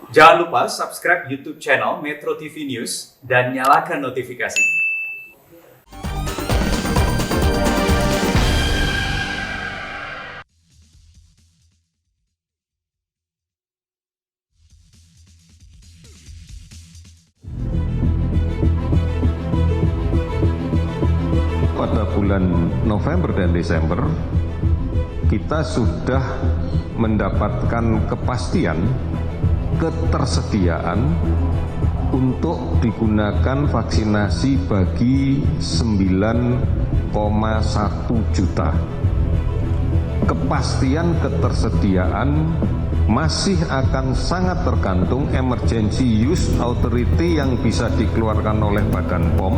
Jangan lupa subscribe YouTube channel Metro TV News dan nyalakan notifikasi. Pada bulan November dan Desember, kita sudah mendapatkan kepastian ketersediaan untuk digunakan vaksinasi bagi 9,1 juta. Kepastian ketersediaan masih akan sangat tergantung emergency use authority yang bisa dikeluarkan oleh Badan POM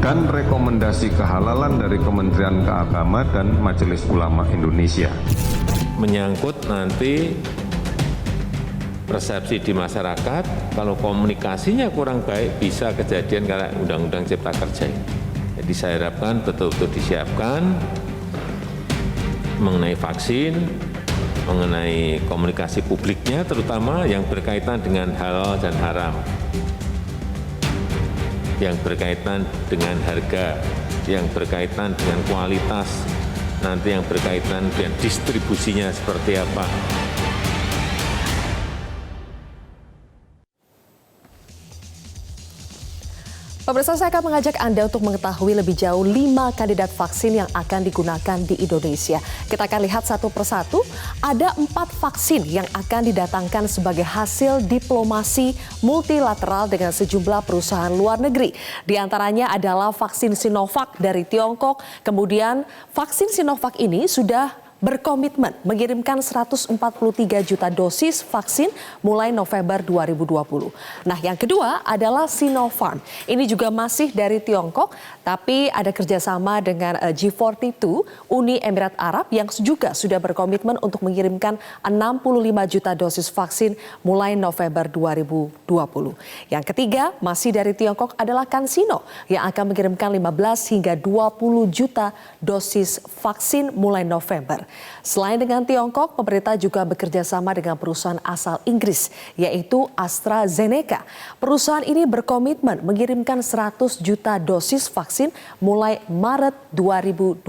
dan rekomendasi kehalalan dari Kementerian Keagama dan Majelis Ulama Indonesia. Menyangkut nanti persepsi di masyarakat, kalau komunikasinya kurang baik bisa kejadian kayak Undang-Undang Cipta Kerja. Jadi saya harapkan betul-betul disiapkan mengenai vaksin, mengenai komunikasi publiknya terutama yang berkaitan dengan halal dan haram, yang berkaitan dengan harga, yang berkaitan dengan kualitas, nanti yang berkaitan dengan distribusinya seperti apa. Pemirsa, saya akan mengajak Anda untuk mengetahui lebih jauh 5 kandidat vaksin yang akan digunakan di Indonesia. Kita akan lihat satu persatu, ada 4 vaksin yang akan didatangkan sebagai hasil diplomasi multilateral dengan sejumlah perusahaan luar negeri. Di antaranya adalah vaksin Sinovac dari Tiongkok, kemudian vaksin Sinovac ini sudah berkomitmen mengirimkan 143 juta dosis vaksin mulai November 2020. Nah, yang kedua adalah Sinopharm. Ini juga masih dari Tiongkok, tapi ada kerjasama dengan G42, Uni Emirat Arab yang juga sudah berkomitmen untuk mengirimkan 65 juta dosis vaksin mulai November 2020. Yang ketiga masih dari Tiongkok adalah CanSino yang akan mengirimkan 15 hingga 20 juta dosis vaksin mulai November. Selain dengan Tiongkok, pemerintah juga bekerja sama dengan perusahaan asal Inggris, yaitu AstraZeneca. Perusahaan ini berkomitmen mengirimkan 100 juta dosis vaksin mulai Maret 2021.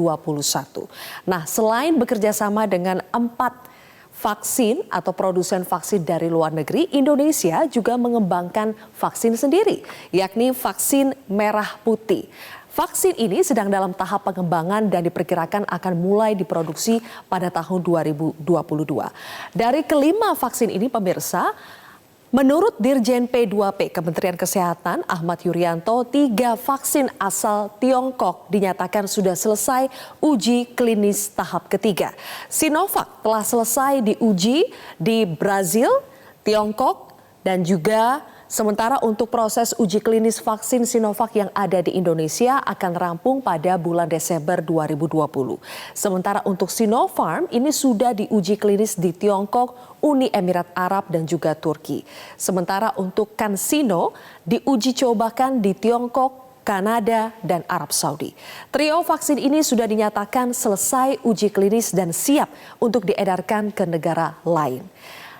Nah, selain bekerja sama dengan 4 vaksin atau produsen vaksin dari luar negeri, Indonesia juga mengembangkan vaksin sendiri, yakni vaksin merah putih. Vaksin ini sedang dalam tahap pengembangan dan diperkirakan akan mulai diproduksi pada tahun 2022. Dari kelima vaksin ini, pemirsa, menurut Dirjen P2P Kementerian Kesehatan Ahmad Yuryanto, 3 vaksin asal Tiongkok dinyatakan sudah selesai uji klinis tahap ketiga. Sinovac telah selesai diuji di Brazil, Tiongkok, dan juga sementara untuk proses uji klinis vaksin Sinovac yang ada di Indonesia akan rampung pada bulan Desember 2020. Sementara untuk Sinopharm ini sudah diuji klinis di Tiongkok, Uni Emirat Arab dan juga Turki. Sementara untuk CanSino diuji cobakan di Tiongkok, Kanada, dan Arab Saudi. Trio vaksin ini sudah dinyatakan selesai uji klinis dan siap untuk diedarkan ke negara lain.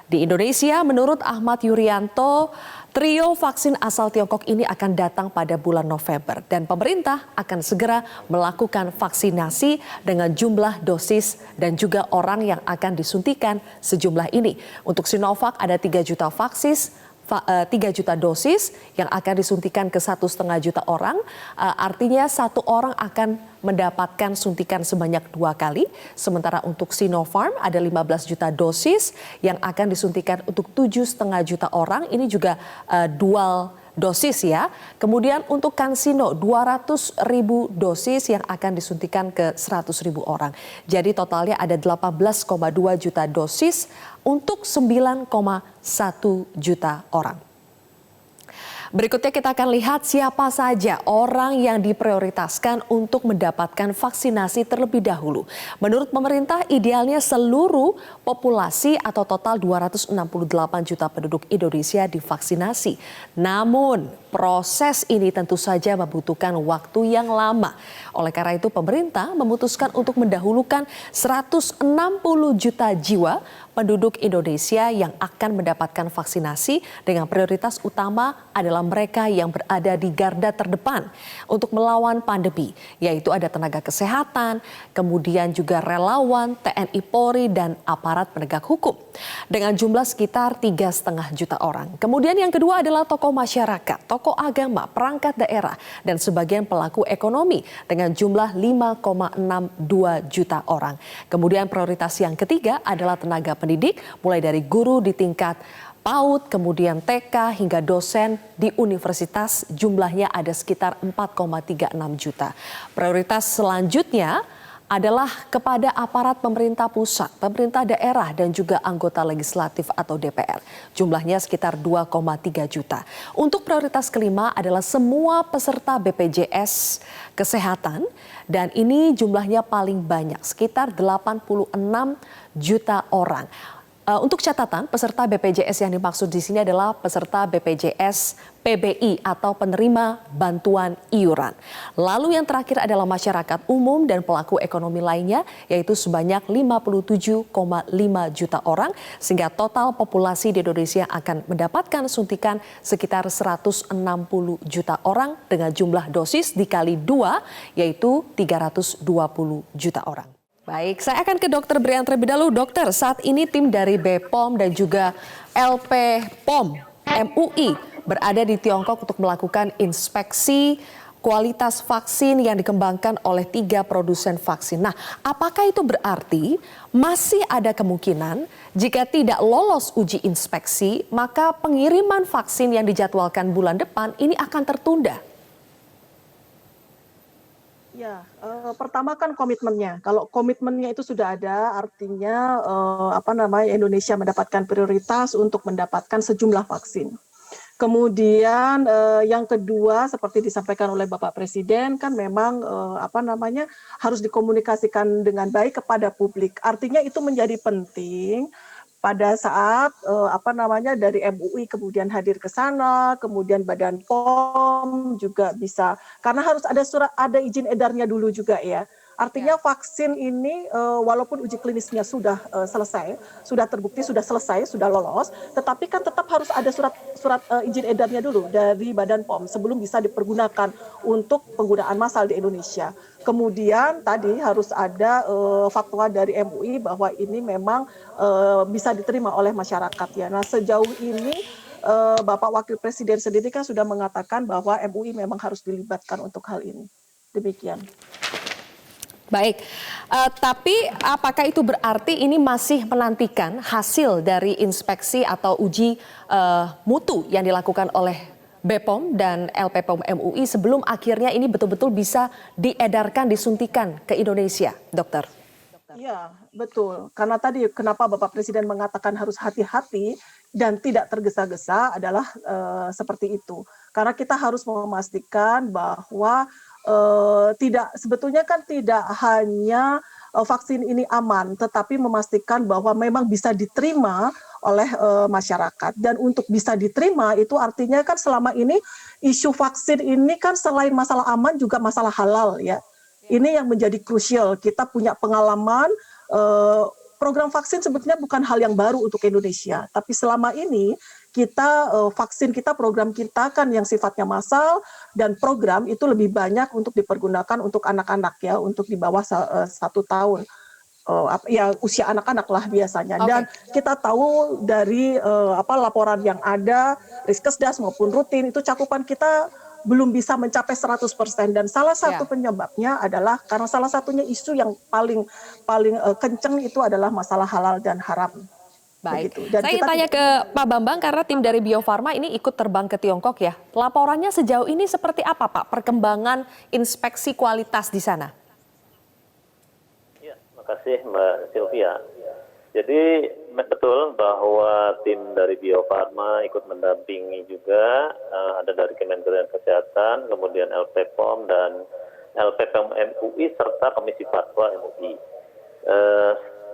Di Indonesia, menurut Ahmad Yuryanto, trio vaksin asal Tiongkok ini akan datang pada bulan November dan pemerintah akan segera melakukan vaksinasi dengan jumlah dosis dan juga orang yang akan disuntikan sejumlah ini. Untuk Sinovac ada 3 juta vaksin, 3 juta dosis yang akan disuntikan ke 1,5 juta orang. Artinya 1 orang akan mendapatkan suntikan sebanyak 2 kali. Sementara untuk Sinopharm ada 15 juta dosis yang akan disuntikan untuk 7,5 juta orang. Ini juga dual dosis ya. Kemudian untuk CanSino 200.000 dosis yang akan disuntikan ke 100.000 orang. Jadi totalnya ada 18,2 juta dosis untuk 9,1 juta orang. Berikutnya kita akan lihat siapa saja orang yang diprioritaskan untuk mendapatkan vaksinasi terlebih dahulu. Menurut pemerintah, idealnya seluruh populasi atau total 268 juta penduduk Indonesia divaksinasi. Namun, proses ini tentu saja membutuhkan waktu yang lama. Oleh karena itu, pemerintah memutuskan untuk mendahulukan 160 juta jiwa penduduk Indonesia yang akan mendapatkan vaksinasi dengan prioritas utama adalah mereka yang berada di garda terdepan untuk melawan pandemi, yaitu ada tenaga kesehatan, kemudian juga relawan, TNI Polri, dan aparat penegak hukum dengan jumlah sekitar 3,5 juta orang. Kemudian yang kedua adalah tokoh masyarakat, tokoh agama, perangkat daerah, dan sebagian pelaku ekonomi dengan jumlah 5,62 juta orang. Kemudian prioritas yang ketiga adalah tenaga pendidik, mulai dari guru di tingkat PAUD, kemudian TK hingga dosen di universitas, jumlahnya ada sekitar 4,36 juta. Prioritas selanjutnya adalah kepada aparat pemerintah pusat, pemerintah daerah, dan juga anggota legislatif atau DPR. Jumlahnya sekitar 2,3 juta. Untuk prioritas kelima adalah semua peserta BPJS Kesehatan, dan ini jumlahnya paling banyak, sekitar 86 juta orang. Untuk catatan, peserta BPJS yang dimaksud di sini adalah peserta BPJS PBI atau penerima bantuan iuran. Lalu yang terakhir adalah masyarakat umum dan pelaku ekonomi lainnya, yaitu sebanyak 57,5 juta orang, sehingga total populasi di Indonesia akan mendapatkan suntikan sekitar 160 juta orang dengan jumlah dosis dikali 2, yaitu 320 juta orang. Baik, saya akan ke Dr. Brian terlebih dahulu. Dokter, saat ini tim dari BPOM dan juga LPPOM MUI berada di Tiongkok untuk melakukan inspeksi kualitas vaksin yang dikembangkan oleh 3 produsen vaksin. Nah, apakah itu berarti masih ada kemungkinan jika tidak lolos uji inspeksi, maka pengiriman vaksin yang dijadwalkan bulan depan ini akan tertunda? Ya, pertama kan komitmennya. Kalau komitmennya itu sudah ada, artinya Indonesia mendapatkan prioritas untuk mendapatkan sejumlah vaksin. Kemudian yang kedua, seperti disampaikan oleh Bapak Presiden, kan memang harus dikomunikasikan dengan baik kepada publik. Artinya itu menjadi penting pada saat dari MUI kemudian hadir ke sana, kemudian Badan POM juga bisa, karena harus ada izin edarnya dulu juga ya. Artinya vaksin ini walaupun uji klinisnya sudah selesai, sudah terbukti, sudah selesai, sudah lolos, tetapi kan tetap harus ada surat izin edarnya dulu dari Badan POM sebelum bisa dipergunakan untuk penggunaan massal di Indonesia. Kemudian tadi harus ada fatwa dari MUI bahwa ini memang bisa diterima oleh masyarakat ya. Nah, sejauh ini Bapak Wakil Presiden sendiri kan sudah mengatakan bahwa MUI memang harus dilibatkan untuk hal ini. Demikian. Baik, tapi apakah itu berarti ini masih menantikan hasil dari inspeksi atau uji mutu yang dilakukan oleh BPOM dan LPPOM MUI sebelum akhirnya ini betul-betul bisa diedarkan, disuntikan ke Indonesia, dokter? Iya, betul. Karena tadi kenapa Bapak Presiden mengatakan harus hati-hati dan tidak tergesa-gesa adalah seperti itu. Karena kita harus memastikan bahwa sebetulnya kan tidak hanya vaksin ini aman, tetapi memastikan bahwa memang bisa diterima oleh masyarakat. Dan untuk bisa diterima itu artinya kan selama ini isu vaksin ini kan selain masalah aman juga masalah halal ya. Ini yang menjadi krusial. Kita punya pengalaman program vaksin sebetulnya bukan hal yang baru untuk Indonesia, tapi selama ini kita vaksin kita, program kita kan yang sifatnya massal dan program itu lebih banyak untuk dipergunakan untuk anak-anak ya, untuk di bawah 1 tahun. Usia anak-anak lah biasanya. Okay. Dan kita tahu dari laporan yang ada, Riskesdas maupun rutin, itu cakupan kita belum bisa mencapai 100%. Dan salah satu penyebabnya adalah karena salah satunya isu yang paling kenceng itu adalah masalah halal dan haram. Baik, saya ingin tanya ke Pak Bambang karena tim dari Bio Farma ini ikut terbang ke Tiongkok ya. Laporannya sejauh ini seperti apa Pak perkembangan inspeksi kualitas di sana? Ya, terima kasih Mbak Sylvia. Jadi betul bahwa tim dari Bio Farma ikut mendampingi juga, ada dari Kementerian Kesehatan, kemudian LPPOM dan LPPOM MUI serta Komisi Fatwa MUI.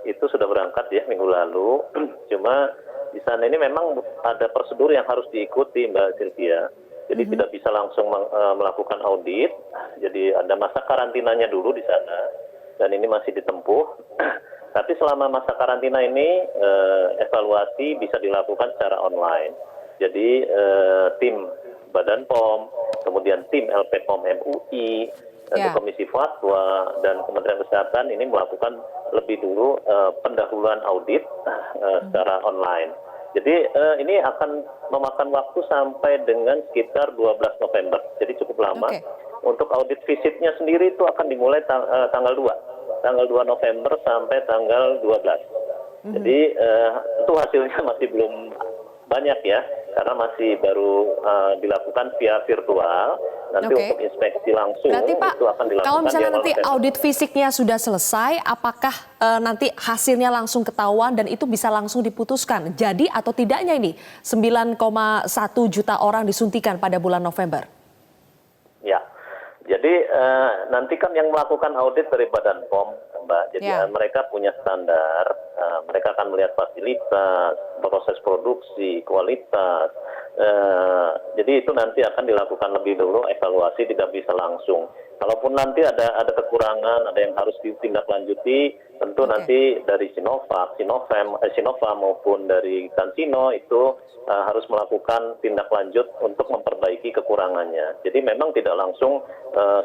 Itu sudah berangkat ya minggu lalu. Cuma di sana ini memang ada prosedur yang harus diikuti, Mbak Sylvia. Jadi tidak bisa langsung melakukan audit. Jadi ada masa karantinanya dulu di sana dan ini masih ditempuh. Tapi selama masa karantina ini evaluasi bisa dilakukan secara online. Jadi tim Badan POM, kemudian tim LPPOM MUI, Komisi Fatwa dan Kementerian Kesehatan ini melakukan lebih dulu pendahuluan audit secara online. Jadi ini akan memakan waktu sampai dengan sekitar 12 November. Jadi cukup lama. Untuk audit visitnya sendiri itu akan dimulai tanggal 2. Tanggal 2 November sampai tanggal 12. Jadi itu hasilnya masih belum banyak ya, karena masih baru dilakukan via virtual. Nanti untuk inspeksi langsung berarti, Pak, itu akan dilakukan. Kalau misalnya nanti November. audit fisiknya sudah selesai, apakah nanti hasilnya langsung ketahuan dan itu bisa langsung diputuskan? Jadi atau tidaknya ini 9,1 juta orang disuntikan pada bulan November? Ya. Jadi nanti kan yang melakukan audit dari Badan POM, Mbak. Jadi mereka punya standar, mereka akan melihat fasilitas, proses produksi, kualitas. Jadi itu nanti akan dilakukan lebih dulu evaluasi, tidak bisa langsung. Kalaupun nanti ada kekurangan, ada yang harus ditindaklanjuti, tentu nanti dari Sinovac, Sinopharm maupun dari CanSino itu harus melakukan tindak lanjut untuk memperbaiki kekurangannya. Jadi memang tidak langsung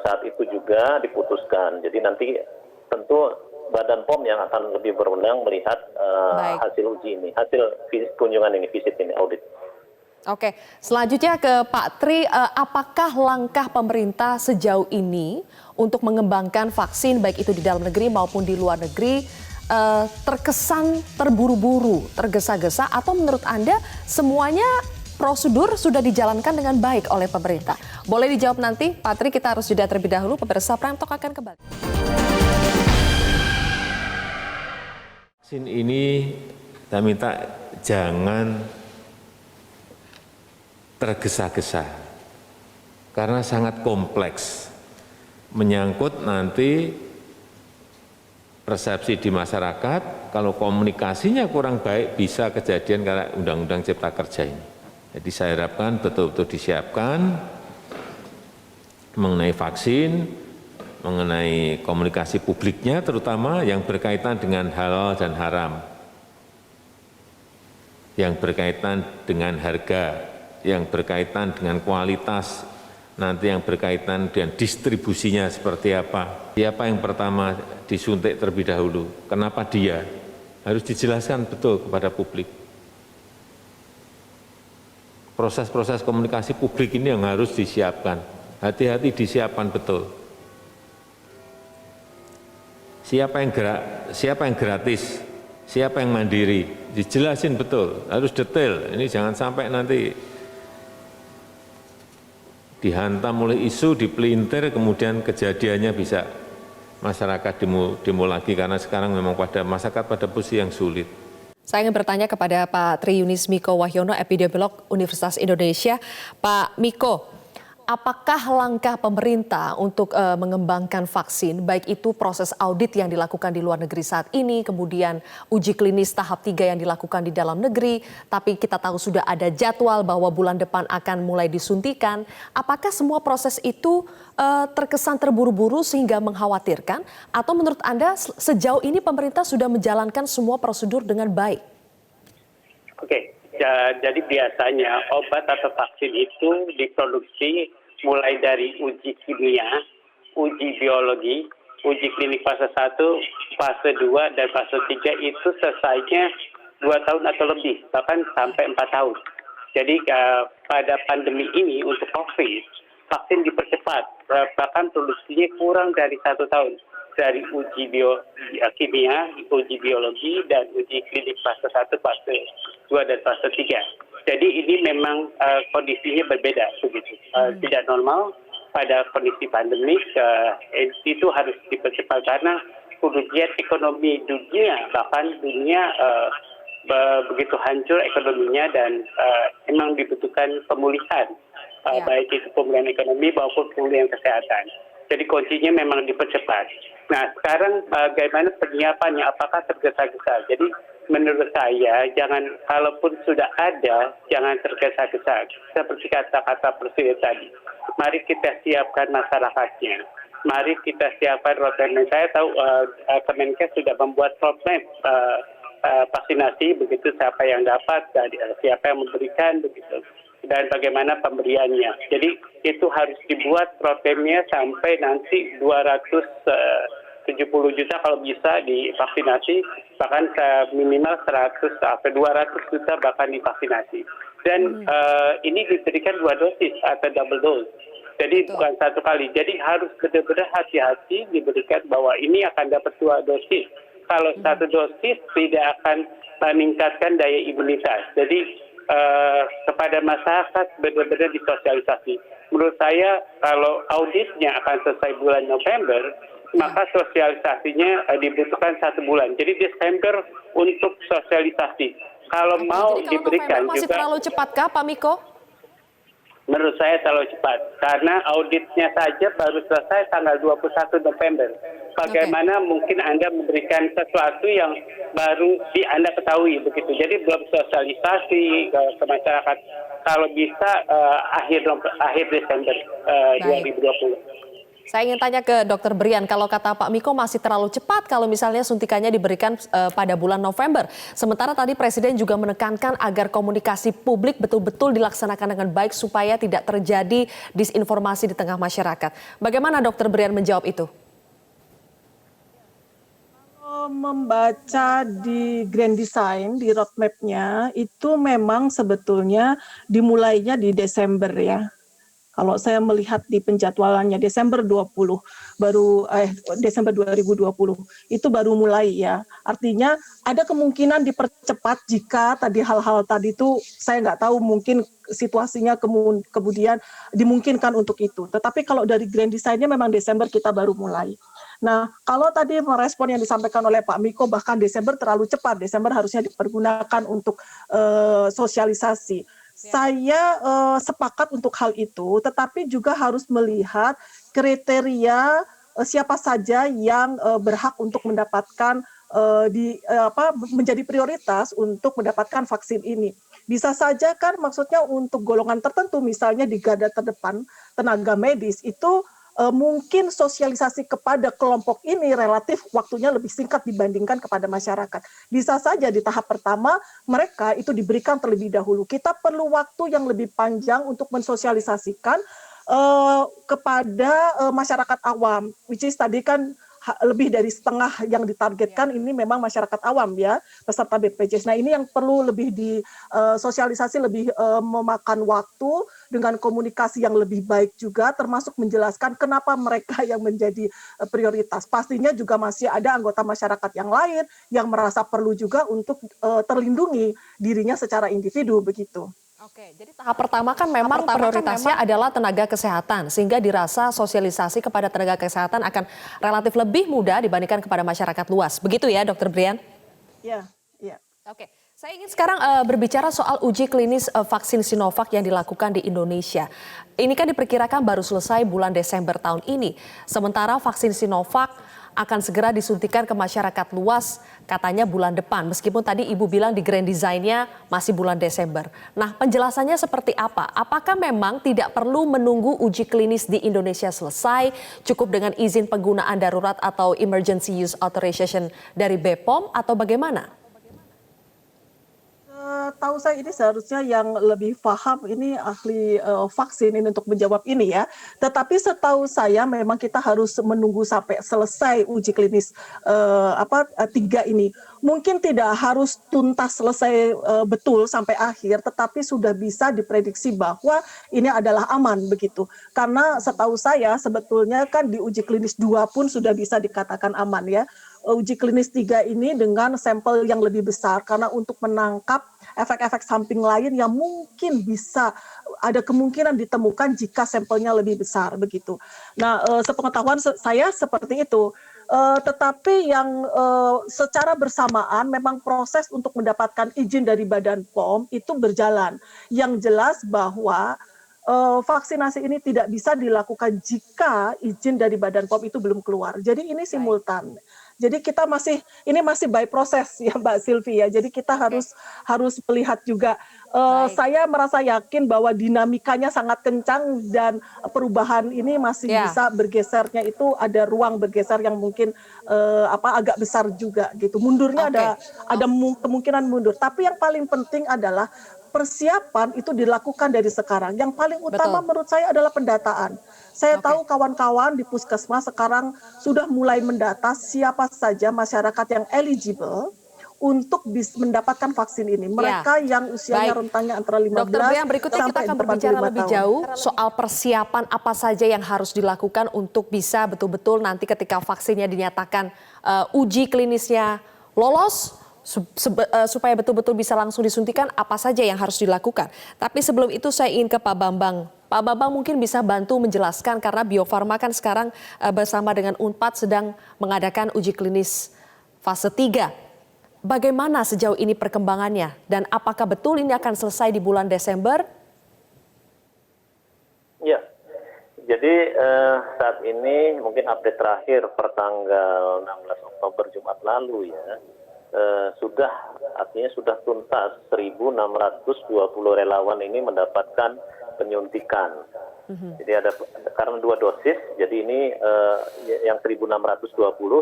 saat itu juga diputuskan. Jadi nanti tentu Badan POM yang akan lebih berwenang melihat hasil uji ini, hasil kunjungan ini, visit ini, audit. Oke, selanjutnya ke Pak Tri, apakah langkah pemerintah sejauh ini untuk mengembangkan vaksin baik itu di dalam negeri maupun di luar negeri terkesan terburu-buru, tergesa-gesa, atau menurut Anda semuanya prosedur sudah dijalankan dengan baik oleh pemerintah? Boleh dijawab nanti, Pak Tri, kita harus jeda terlebih dahulu. Pemirsa Prime Talk akan kembali. Vaksin ini saya minta jangan tergesa-gesa, karena sangat kompleks, menyangkut nanti persepsi di masyarakat. Kalau komunikasinya kurang baik bisa kejadian karena Undang-Undang Cipta Kerja ini. Jadi saya harapkan betul-betul disiapkan mengenai vaksin, mengenai komunikasi publiknya terutama yang berkaitan dengan halal dan haram, yang berkaitan dengan harga, yang berkaitan dengan kualitas, nanti yang berkaitan dengan distribusinya seperti apa. Siapa yang pertama disuntik terlebih dahulu, kenapa dia, harus dijelaskan betul kepada publik. Proses-proses komunikasi publik ini yang harus disiapkan, hati-hati disiapkan betul. Siapa yang gratis, siapa yang mandiri, dijelasin betul, harus detail. Ini jangan sampai nanti dihantam oleh isu, dipelintir, kemudian kejadiannya bisa masyarakat demo lagi, karena sekarang memang masyarakat pada posisi yang sulit. Saya ingin bertanya kepada Pak Tri Yunis Miko Wahyono, epidemiolog Universitas Indonesia. Pak Miko, apakah langkah pemerintah untuk mengembangkan vaksin, baik itu proses audit yang dilakukan di luar negeri saat ini, kemudian uji klinis tahap 3 yang dilakukan di dalam negeri, tapi kita tahu sudah ada jadwal bahwa bulan depan akan mulai disuntikan. Apakah semua proses itu terkesan terburu-buru sehingga mengkhawatirkan? Atau menurut Anda sejauh ini pemerintah sudah menjalankan semua prosedur dengan baik? Oke. Jadi biasanya obat atau vaksin itu diproduksi mulai dari uji kimia, uji biologi, uji klinik fase 1, fase 2, dan fase 3 itu selesainya 2 tahun atau lebih, bahkan sampai 4 tahun. Jadi pada pandemi ini untuk COVID, vaksin dipercepat, bahkan produksinya kurang dari 1 tahun. Dari uji kimia, uji biologi, dan uji klinik fase 1, fase 2, dan fase 3. Jadi ini memang kondisinya berbeda begitu. Tidak normal pada kondisi pandemik, itu harus dipercepat karena kerugian ekonomi dunia, bahkan dunia begitu hancur ekonominya dan memang dibutuhkan pemulihan, baik itu pemulihan ekonomi maupun pemulihan kesehatan. Jadi kuncinya memang dipercepat. Nah sekarang bagaimana penyiapannya, apakah tergesa-gesa? Jadi menurut saya kalaupun sudah ada, jangan tergesa-gesa. Seperti kata-kata Presiden tadi, mari kita siapkan masyarakatnya. Mari kita siapkan roadmap. Saya tahu Kemenkes sudah membuat roadmap vaksinasi, begitu siapa yang dapat, siapa yang memberikan, begitu, dan bagaimana pemberiannya. Jadi itu harus dibuat roadmapnya sampai nanti 270 juta kalau bisa divaksinasi, bahkan minimal 100 sampai 200 juta bahkan divaksinasi. Dan ini diberikan 2 dosis atau double dose. Jadi bukan satu kali. Jadi harus benar-benar hati-hati diberikan bahwa ini akan dapat 2 dosis. Kalau 1 dosis tidak akan meningkatkan daya imunitas. Jadi kepada masyarakat benar-benar disosialisasi. Menurut saya kalau auditnya akan selesai bulan November, maka sosialisasinya dibutuhkan 1 bulan. Jadi Desember untuk sosialisasi. Kalau mau jadi diberikan November masih juga terlalu cepatkah, Pak Miko? menurut saya terlalu cepat. Karena auditnya saja baru selesai tanggal 21 November. Bagaimana mungkin Anda memberikan sesuatu yang baru Anda ketahui begitu. Jadi belum sosialisasi ke masyarakat. Kalau bisa akhir Desember 2020. Saya ingin tanya ke Dr. Brian, kalau kata Pak Miko masih terlalu cepat kalau misalnya suntikannya diberikan pada bulan November. Sementara tadi Presiden juga menekankan agar komunikasi publik betul-betul dilaksanakan dengan baik supaya tidak terjadi disinformasi di tengah masyarakat. Bagaimana Dr. Brian menjawab itu? Kalau membaca di grand design, di roadmap-nya, itu memang sebetulnya dimulainya di Desember ya. Kalau saya melihat di penjadwalannya Desember 20 Desember 2020 itu baru mulai ya. Artinya ada kemungkinan dipercepat jika tadi hal-hal tadi itu saya nggak tahu mungkin situasinya kemudian dimungkinkan untuk itu. Tetapi kalau dari grand design-nya memang Desember kita baru mulai. Nah, kalau tadi merespon yang disampaikan oleh Pak Miko bahkan Desember terlalu cepat, Desember harusnya dipergunakan untuk sosialisasi. Saya sepakat untuk hal itu, tetapi juga harus melihat kriteria siapa saja yang berhak untuk mendapatkan menjadi prioritas untuk mendapatkan vaksin ini. Bisa saja kan maksudnya untuk golongan tertentu, misalnya di garda terdepan tenaga medis itu mungkin sosialisasi kepada kelompok ini relatif waktunya lebih singkat dibandingkan kepada masyarakat. Bisa saja di tahap pertama mereka itu diberikan terlebih dahulu. Kita perlu waktu yang lebih panjang untuk mensosialisasikan kepada masyarakat awam, which is tadi kan lebih dari setengah yang ditargetkan ini memang masyarakat awam ya, peserta BPJS. Nah ini yang perlu lebih disosialisasi, lebih memakan waktu dengan komunikasi yang lebih baik juga, termasuk menjelaskan kenapa mereka yang menjadi prioritas. Pastinya juga masih ada anggota masyarakat yang lain yang merasa perlu juga untuk terlindungi dirinya secara individu begitu. Oke, jadi tahap pertama kan memang prioritasnya adalah tenaga kesehatan, sehingga dirasa sosialisasi kepada tenaga kesehatan akan relatif lebih mudah dibandingkan kepada masyarakat luas. Begitu ya, Dr. Brian? Iya. Oke, saya ingin sekarang berbicara soal uji klinis vaksin Sinovac yang dilakukan di Indonesia. Ini kan diperkirakan baru selesai bulan Desember tahun ini. Sementara vaksin Sinovac akan segera disuntikan ke masyarakat luas katanya bulan depan. Meskipun tadi Ibu bilang di grand design-nya masih bulan Desember. Nah, penjelasannya seperti apa? Apakah memang tidak perlu menunggu uji klinis di Indonesia selesai, cukup dengan izin penggunaan darurat atau emergency use authorization dari BPOM atau bagaimana? Tahu saya ini seharusnya yang lebih paham ini ahli vaksin ini untuk menjawab ini ya. Tetapi setahu saya memang kita harus menunggu sampai selesai uji klinis 3 ini. Mungkin tidak harus tuntas selesai betul sampai akhir, tetapi sudah bisa diprediksi bahwa ini adalah aman begitu. Karena setahu saya sebetulnya kan di uji klinis 2 pun sudah bisa dikatakan aman ya. Uji klinis 3 ini dengan sampel yang lebih besar karena untuk menangkap efek-efek samping lain yang mungkin bisa ada kemungkinan ditemukan jika sampelnya lebih besar begitu. Nah, sepengetahuan saya seperti itu. Tetapi yang secara bersamaan memang proses untuk mendapatkan izin dari Badan POM itu berjalan. Yang jelas bahwa vaksinasi ini tidak bisa dilakukan jika izin dari Badan POM itu belum keluar. Jadi ini simultan. Jadi kita ini masih by proses ya Mbak Silvi ya. Jadi kita harus melihat juga. Saya merasa yakin bahwa dinamikanya sangat kencang dan perubahan ini masih bisa bergesernya itu ada ruang bergeser yang mungkin agak besar juga gitu. Mundurnya ada kemungkinan mundur. Tapi yang paling penting adalah persiapan itu dilakukan dari sekarang. Yang paling utama menurut saya adalah pendataan. Saya tahu kawan-kawan di Puskesmas sekarang sudah mulai mendata siapa saja masyarakat yang eligible untuk mendapatkan vaksin ini. Mereka yang usianya rentangnya antara 15 Dr. Brian, berikutnya kita akan berbicara lebih jauh soal persiapan apa saja yang harus dilakukan untuk bisa betul-betul nanti ketika vaksinnya dinyatakan uji klinisnya lolos, supaya betul-betul bisa langsung disuntikan, apa saja yang harus dilakukan. Tapi sebelum itu saya ingin ke Pak Bambang. Pak Bambang mungkin bisa bantu menjelaskan karena Bio Farma kan sekarang bersama dengan Unpad sedang mengadakan uji klinis fase 3. Bagaimana sejauh ini perkembangannya dan apakah betul ini akan selesai di bulan Desember? Ya, jadi saat ini mungkin update terakhir pertanggal 16 Oktober Jumat lalu ya, artinya sudah tuntas 1.620 relawan ini mendapatkan penyuntikan. Jadi karena 2 dosis, jadi ini yang 1.620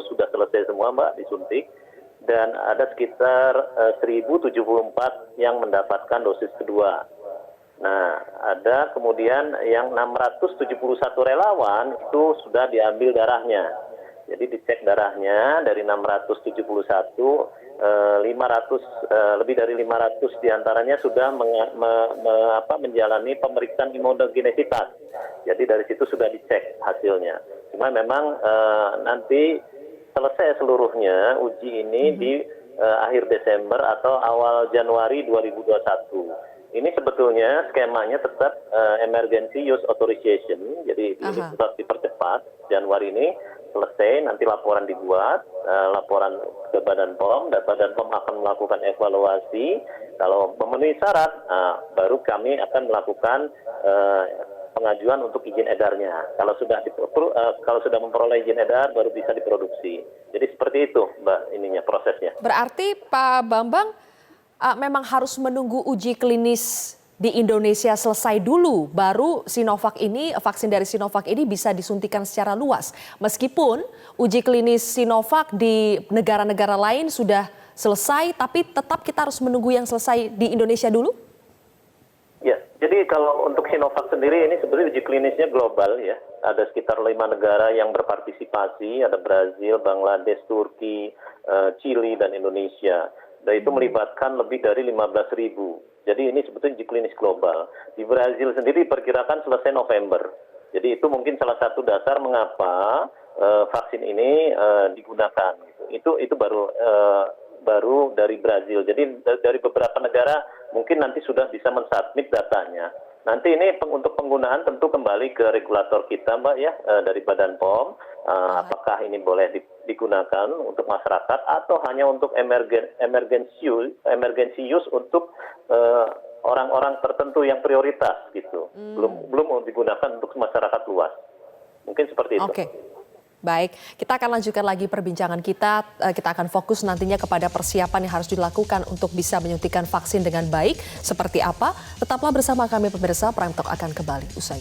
sudah selesai semua Mbak disuntik, dan ada sekitar 1.074 yang mendapatkan dosis kedua. Nah, ada kemudian yang 671 relawan itu sudah diambil darahnya. Jadi dicek darahnya dari 671, 500 lebih dari 500 diantaranya sudah menjalani pemeriksaan imunogenisitas. Jadi dari situ sudah dicek hasilnya. Cuma memang nanti selesai seluruhnya uji ini di akhir Desember atau awal Januari 2021. Ini sebetulnya skemanya tetap emergency use authorization, jadi tetap dipercepat. Januari ini selesai, nanti laporan dibuat, laporan ke Badan POM, dan Badan POM akan melakukan evaluasi. Kalau memenuhi syarat, baru kami akan melakukan pengajuan untuk izin edarnya. Kalau sudah memperoleh izin edar, baru bisa diproduksi. Jadi seperti itu, Mbak, prosesnya. Berarti Pak Bambang memang harus menunggu uji klinis di Indonesia selesai dulu, baru vaksin dari Sinovac ini bisa disuntikan secara luas. Meskipun uji klinis Sinovac di negara-negara lain sudah selesai, tapi tetap kita harus menunggu yang selesai di Indonesia dulu? Ya, jadi kalau untuk Sinovac sendiri ini sebenarnya uji klinisnya global ya. Ada sekitar 5 negara yang berpartisipasi, ada Brazil, Bangladesh, Turki, Chili, dan Indonesia. Dan itu melibatkan lebih dari 15.000. Jadi ini sebetulnya uji klinis global. Di Brazil sendiri diperkirakan selesai November. Jadi itu mungkin salah satu dasar mengapa vaksin ini digunakan. Itu baru dari Brazil. Jadi dari beberapa negara mungkin nanti sudah bisa mensubmit datanya. Nanti ini untuk penggunaan tentu kembali ke regulator kita, Mbak ya, dari Badan POM. Apakah ini boleh digunakan untuk masyarakat atau hanya untuk emergency use untuk orang-orang tertentu yang prioritas gitu. Belum digunakan untuk masyarakat luas. Mungkin seperti itu. Oke. Baik, kita akan lanjutkan lagi perbincangan kita. Kita akan fokus nantinya kepada persiapan yang harus dilakukan untuk bisa menyuntikan vaksin dengan baik. Seperti apa? Tetaplah bersama kami pemirsa, Prime Talk akan kembali usai.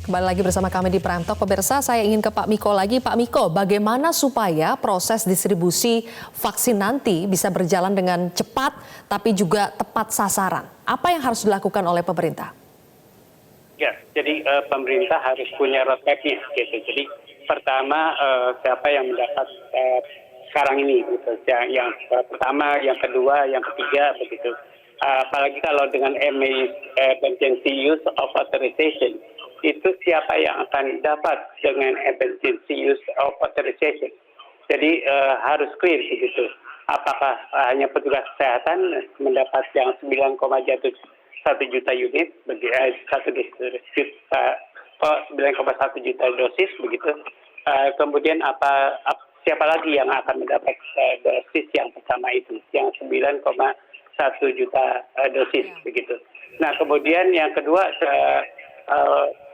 Kembali lagi bersama kami di Prime Talk. Pemirsa, saya ingin ke Pak Miko lagi. Pak Miko, bagaimana supaya proses distribusi vaksin nanti bisa berjalan dengan cepat tapi juga tepat sasaran? Apa yang harus dilakukan oleh pemerintah? Ya, jadi pemerintah harus punya roadmap-nya gitu. Jadi pertama siapa yang mendapat sekarang ini gitu. Yang pertama, yang kedua, yang ketiga begitu. Apalagi kalau dengan emergency use of authorization, itu siapa yang akan dapat dengan emergency use of authorization. Jadi harus clear begitu. Apakah hanya petugas kesehatan mendapat yang 9,7 juta unit, 9,1 juta dosis begitu. Kemudian siapa lagi yang akan mendapat dosis yang pertama itu, yang 9,1 juta dosis begitu. Nah, kemudian yang kedua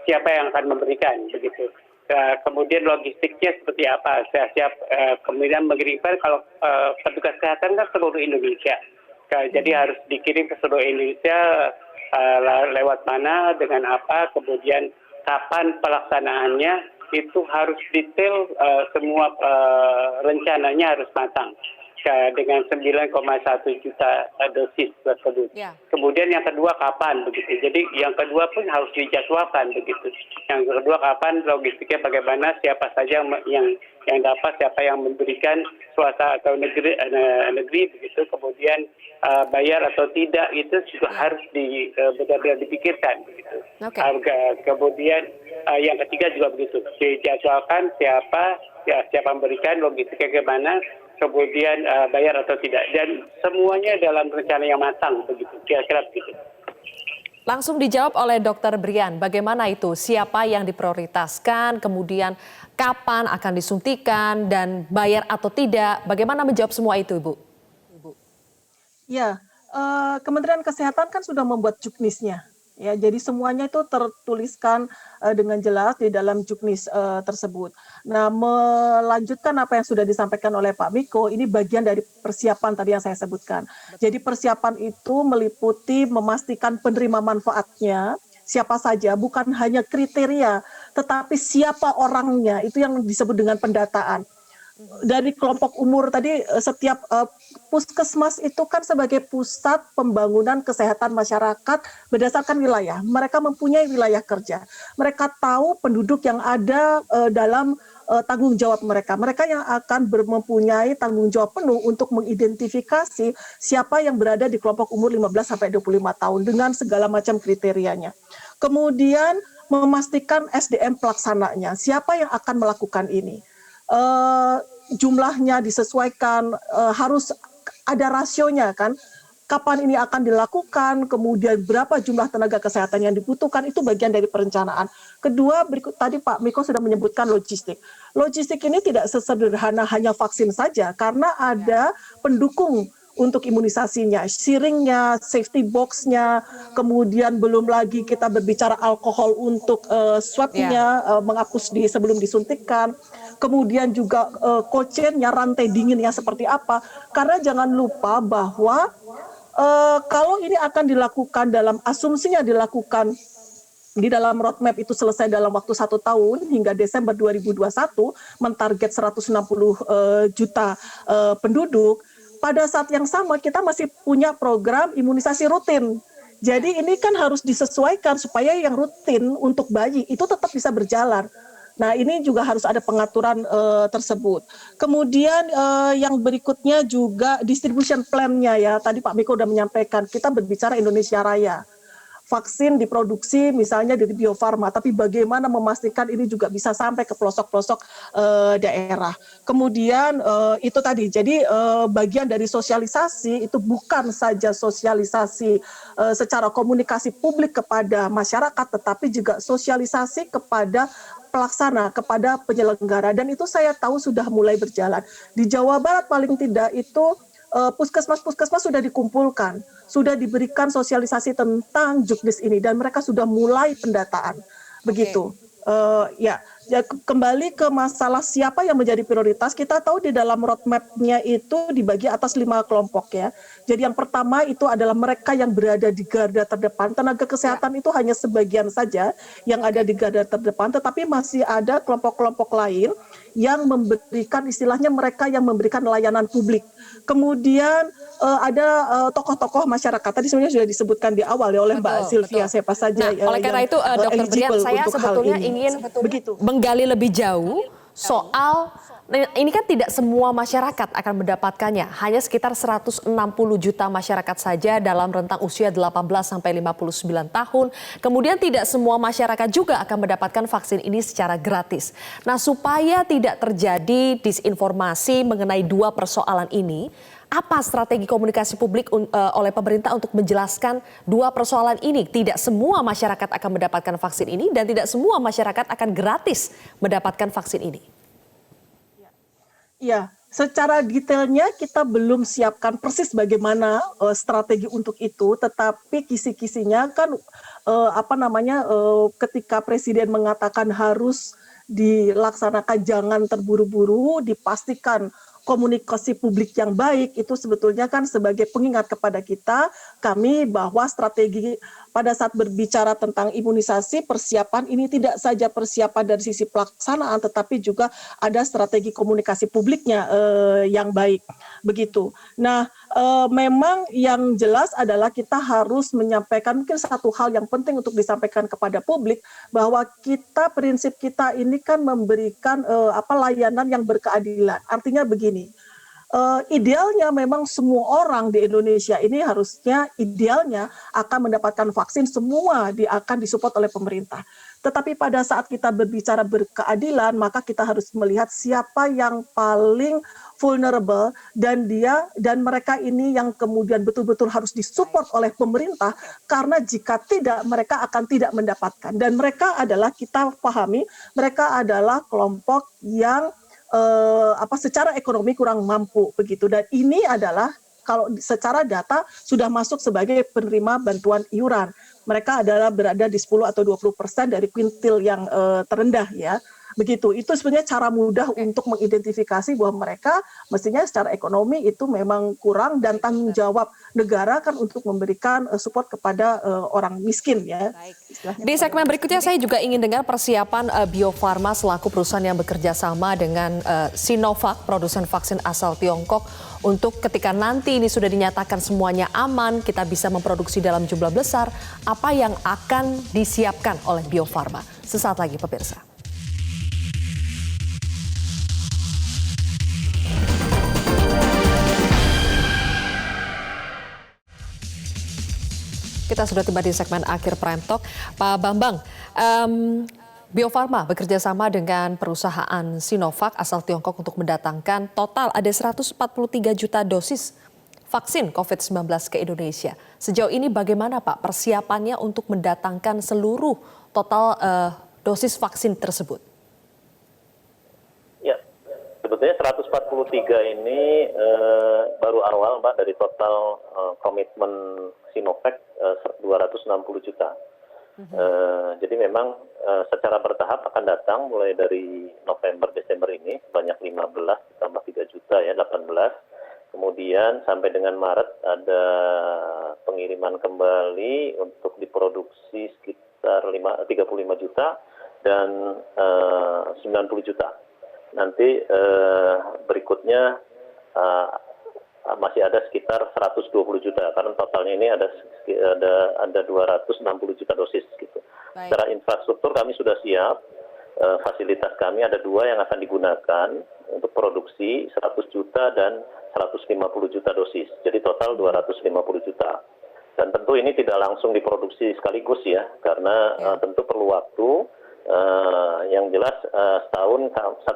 siapa yang akan memberikan begitu. Kemudian logistiknya seperti apa? Siap kemudian mengirimkan kalau petugas kesehatan kan seluruh Indonesia. Jadi harus dikirim ke seluruh Indonesia lewat mana, dengan apa, kemudian kapan pelaksanaannya, itu harus detail, semua rencananya harus matang dengan 9,1 juta dosis tersebut. Ya. Kemudian yang kedua kapan begitu. Jadi yang kedua pun harus dijadwalkan begitu. Yang kedua kapan, logistiknya bagaimana, siapa saja yang dapat, siapa yang memberikan, swasta atau negeri begitu. Kemudian bayar atau tidak itu juga harus benar-benar dipikirkan begitu. Okay. Kemudian yang ketiga juga begitu, dijadwalkan siapa memberikan, logistiknya bagaimana, kemudian bayar atau tidak, dan semuanya dalam rencana yang matang begitu, kira-kira begitu. Langsung dijawab oleh Dr. Brian, bagaimana itu, siapa yang diprioritaskan, kemudian kapan akan disuntikan, dan bayar atau tidak, bagaimana menjawab semua itu, Ibu? Ya, Kementerian Kesehatan kan sudah membuat juknisnya. Ya, jadi semuanya itu tertuliskan dengan jelas di dalam juknis tersebut. Nah, melanjutkan apa yang sudah disampaikan oleh Pak Miko, ini bagian dari persiapan tadi yang saya sebutkan. Jadi persiapan itu meliputi memastikan penerima manfaatnya, siapa saja, bukan hanya kriteria, tetapi siapa orangnya, itu yang disebut dengan pendataan. Dari kelompok umur tadi, setiap puskesmas itu kan sebagai pusat pembangunan kesehatan masyarakat berdasarkan wilayah. Mereka mempunyai wilayah kerja. Mereka tahu penduduk yang ada dalam tanggung jawab mereka. Mereka yang akan mempunyai tanggung jawab penuh untuk mengidentifikasi siapa yang berada di kelompok umur 15-25 tahun dengan segala macam kriterianya. Kemudian memastikan SDM pelaksananya. Siapa yang akan melakukan ini? Jumlahnya disesuaikan, harus ada rasionya kan, kapan ini akan dilakukan, kemudian berapa jumlah tenaga kesehatan yang dibutuhkan, itu bagian dari perencanaan. Kedua, berikut tadi Pak Miko sudah menyebutkan logistik. Logistik ini tidak sesederhana hanya vaksin saja, karena ada pendukung untuk imunisasinya, syringnya, safety box-nya, kemudian belum lagi kita berbicara alkohol untuk swab-nya, menghapus sebelum disuntikkan, kemudian juga cold chain-nya, rantai dinginnya seperti apa. Karena jangan lupa bahwa kalau ini akan dilakukan dalam asumsinya dilakukan di dalam roadmap itu selesai dalam waktu 1 tahun hingga Desember 2021, mentarget 160 juta penduduk. Pada saat yang sama kita masih punya program imunisasi rutin. Jadi ini kan harus disesuaikan supaya yang rutin untuk bayi itu tetap bisa berjalan. Nah, ini juga harus ada pengaturan tersebut. Kemudian yang berikutnya juga distribution plan-nya ya. Tadi Pak Miko sudah menyampaikan, kita berbicara Indonesia Raya. Vaksin diproduksi misalnya dari Bio Farma, tapi bagaimana memastikan ini juga bisa sampai ke pelosok-pelosok daerah. Kemudian itu tadi, jadi bagian dari sosialisasi itu bukan saja sosialisasi secara komunikasi publik kepada masyarakat, tetapi juga sosialisasi kepada pelaksana, kepada penyelenggara. Dan itu saya tahu sudah mulai berjalan. Di Jawa Barat paling tidak itu puskesmas-puskesmas sudah dikumpulkan, sudah diberikan sosialisasi tentang juknis ini dan mereka sudah mulai pendataan. Begitu. Ya, kembali ke masalah siapa yang menjadi prioritas, kita tahu di dalam roadmap-nya itu dibagi atas 5 kelompok ya. Jadi yang pertama itu adalah mereka yang berada di garda terdepan. Tenaga kesehatan itu hanya sebagian saja yang ada di garda terdepan, tetapi masih ada kelompok-kelompok lain yang memberikan, istilahnya mereka yang memberikan layanan publik. Kemudian ada tokoh-tokoh masyarakat, tadi sebenarnya sudah disebutkan di awal ya oleh Mbak Sylvia, siapa saja oleh karena itu Dr. Brian, saya sebetulnya ingin menggali lebih jauh soal ini kan tidak semua masyarakat akan mendapatkannya, hanya sekitar 160 juta masyarakat saja dalam rentang usia 18 sampai 59 tahun. Kemudian tidak semua masyarakat juga akan mendapatkan vaksin ini secara gratis. Nah, supaya tidak terjadi disinformasi mengenai 2 persoalan ini, Apa strategi komunikasi publik oleh pemerintah untuk menjelaskan dua persoalan ini? Tidak semua masyarakat akan mendapatkan vaksin ini dan tidak semua masyarakat akan gratis mendapatkan vaksin ini. Ya, secara detailnya kita belum siapkan persis bagaimana strategi untuk itu, tetapi kisi-kisinya kan ketika Presiden mengatakan harus dilaksanakan jangan terburu-buru, dipastikan komunikasi publik yang baik, itu sebetulnya kan sebagai pengingat kepada kami bahwa strategi pada saat berbicara tentang imunisasi, persiapan ini tidak saja persiapan dari sisi pelaksanaan, tetapi juga ada strategi komunikasi publiknya yang baik, begitu. Nah, memang yang jelas adalah kita harus menyampaikan mungkin satu hal yang penting untuk disampaikan kepada publik, bahwa prinsip kita ini kan memberikan layanan yang berkeadilan. Artinya begini, idealnya memang semua orang di Indonesia ini harusnya idealnya akan mendapatkan vaksin, semua akan disupport oleh pemerintah. Tetapi pada saat kita berbicara berkeadilan, maka kita harus melihat siapa yang paling vulnerable dan mereka ini yang kemudian betul-betul harus disupport oleh pemerintah, karena jika tidak mereka akan tidak mendapatkan. Dan mereka adalah, kita pahami, mereka adalah kelompok yang secara ekonomi kurang mampu, begitu. Dan ini adalah kalau secara data sudah masuk sebagai penerima bantuan iuran. Mereka adalah berada di 10 atau 20% dari kuintil yang terendah, ya. Begitu, itu sebenarnya cara mudah untuk mengidentifikasi bahwa mereka mestinya secara ekonomi itu memang kurang, dan tanggung jawab negara kan untuk memberikan support kepada orang miskin, ya. Di segmen berikutnya saya juga ingin dengar persiapan Bio Farma selaku perusahaan yang bekerja sama dengan Sinovac, produsen vaksin asal Tiongkok, untuk ketika nanti ini sudah dinyatakan semuanya aman, kita bisa memproduksi dalam jumlah besar, apa yang akan disiapkan oleh Bio Farma. Sesaat lagi pemirsa. Kita sudah tiba di segmen akhir Prime Talk. Pak Bambang, Bio Farma bekerja sama dengan perusahaan Sinovac asal Tiongkok untuk mendatangkan total ada 143 juta dosis vaksin COVID-19 ke Indonesia. Sejauh ini bagaimana Pak persiapannya untuk mendatangkan seluruh total dosis vaksin tersebut? Ya, sebetulnya 143 ini baru awal Mbak dari total komitmen Sinovac 260 juta. Jadi memang secara bertahap akan datang mulai dari November Desember ini sebanyak 15 tambah 3 juta ya 18. Kemudian sampai dengan Maret ada pengiriman kembali untuk diproduksi sekitar 35 juta dan 90 juta. Nanti berikutnya masih ada sekitar 120 juta karena totalnya ini ada 260 juta dosis gitu. Baik. Secara infrastruktur kami sudah siap, fasilitas kami ada 2 yang akan digunakan untuk produksi 100 juta dan 150 juta dosis. Jadi total 250 juta. Dan tentu ini tidak langsung diproduksi sekaligus ya, karena tentu perlu waktu. Yang jelas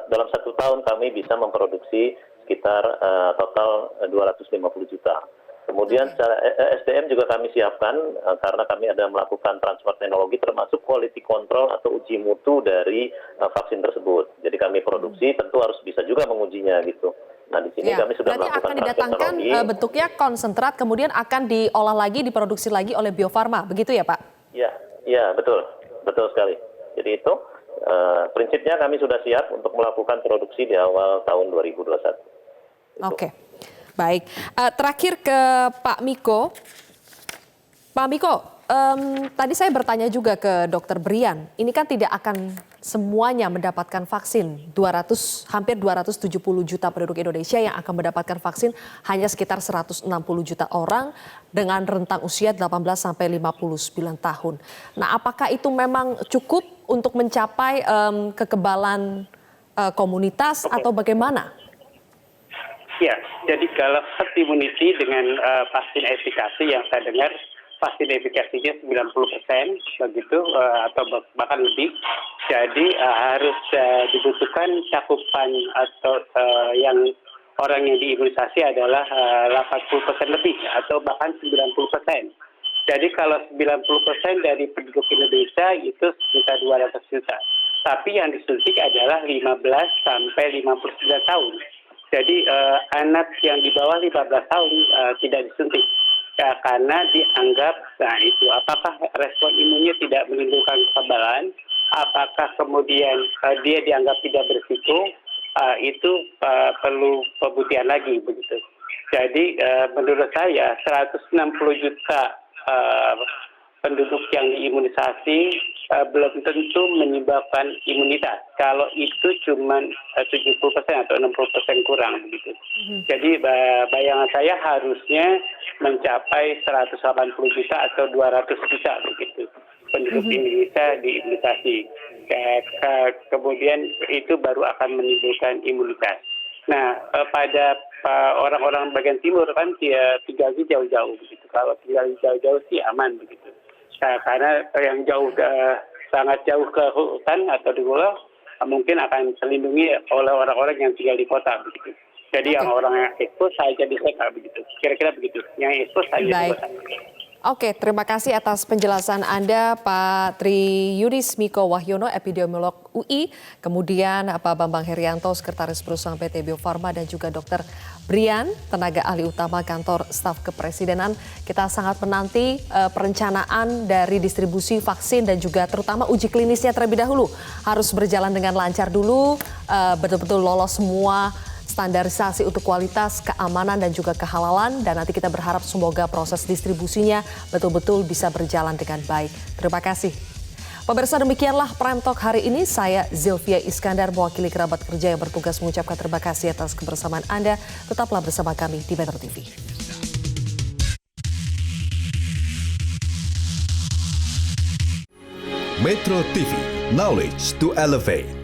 dalam 1 tahun kami bisa memproduksi sekitar total 250 juta. Kemudian secara SDM juga kami siapkan karena kami ada melakukan transfer teknologi termasuk quality control atau uji mutu dari vaksin tersebut. Jadi kami produksi tentu harus bisa juga mengujinya gitu. Nah di sini kami sudah melakukan akan didatangkan bentuknya konsentrat kemudian akan diolah lagi, diproduksi lagi oleh Bio Farma, begitu ya Pak? Ya betul sekali. Jadi itu prinsipnya kami sudah siap untuk melakukan produksi di awal tahun 2021. Oke, baik. Terakhir ke Pak Miko. Pak Miko, tadi saya bertanya juga ke Dr. Brian. Ini kan tidak akan semuanya mendapatkan vaksin. Hampir 270 juta penduduk Indonesia yang akan mendapatkan vaksin, hanya sekitar 160 juta orang dengan rentang usia 18 sampai 59 tahun. Nah, apakah itu memang cukup untuk mencapai kekebalan komunitas atau bagaimana? Ya, jadi kalau herd immunity dengan vaksin efikasi yang saya dengar vaksin efikasinya 90% begitu atau bahkan lebih. Jadi harus dibutuhkan cakupan atau yang orang yang diimunisasi adalah 80% lebih atau bahkan 90%. Jadi kalau 90% dari penduduk Indonesia itu sekitar 200 juta. Tapi yang disuntik adalah 15 sampai 59 tahun. Jadi anak yang di bawah 15 tahun tidak disuntik. Ya, karena dianggap, nah itu, apakah respon imunnya tidak menimbulkan kekebalan, apakah kemudian dia dianggap tidak berisiko, itu perlu pembuktian lagi begitu. Jadi menurut saya 160 juta penduduk yang diimunisasi belum tentu menyebabkan imunitas. Kalau itu cuma 70% atau 60% kurang begitu. Jadi bayangan saya harusnya mencapai 180 juta atau 200 juta begitu penduduk Indonesia diimunisasi. Kemudian itu baru akan menimbulkan imunitas. Nah, pada orang-orang bagian timur kan dia tinggalnya jauh-jauh begitu. Kalau tinggal jauh-jauh sih aman begitu. Nah, karena yang jauh sangat jauh ke hutan atau di pulau mungkin akan terlindungi oleh orang-orang yang tinggal di kota begitu. Jadi yang orang yang ekspos saja di kota begitu. Kira-kira begitu. Yang ekspos saja di kota. Oke, terima kasih atas penjelasan Anda Pak Tri Yudis Miko Wahyono, epidemiolog UI, kemudian Pak Bambang Herianto, Sekretaris Perusahaan PT Bio Farma, dan juga Dr. Brian, tenaga ahli utama Kantor Staf Kepresidenan. Kita sangat menanti perencanaan dari distribusi vaksin dan juga terutama uji klinisnya terlebih dahulu. Harus berjalan dengan lancar dulu, betul-betul lolos semua standarisasi untuk kualitas, keamanan, dan juga kehalalan. Dan nanti kita berharap semoga proses distribusinya betul-betul bisa berjalan dengan baik. Terima kasih. Pemirsa, demikianlah Prime Talk hari ini. Saya Zilvia Iskandar, mewakili kerabat kerja yang bertugas mengucapkan terima kasih atas kebersamaan Anda. Tetaplah bersama kami di Metro TV. Metro TV, knowledge to elevate.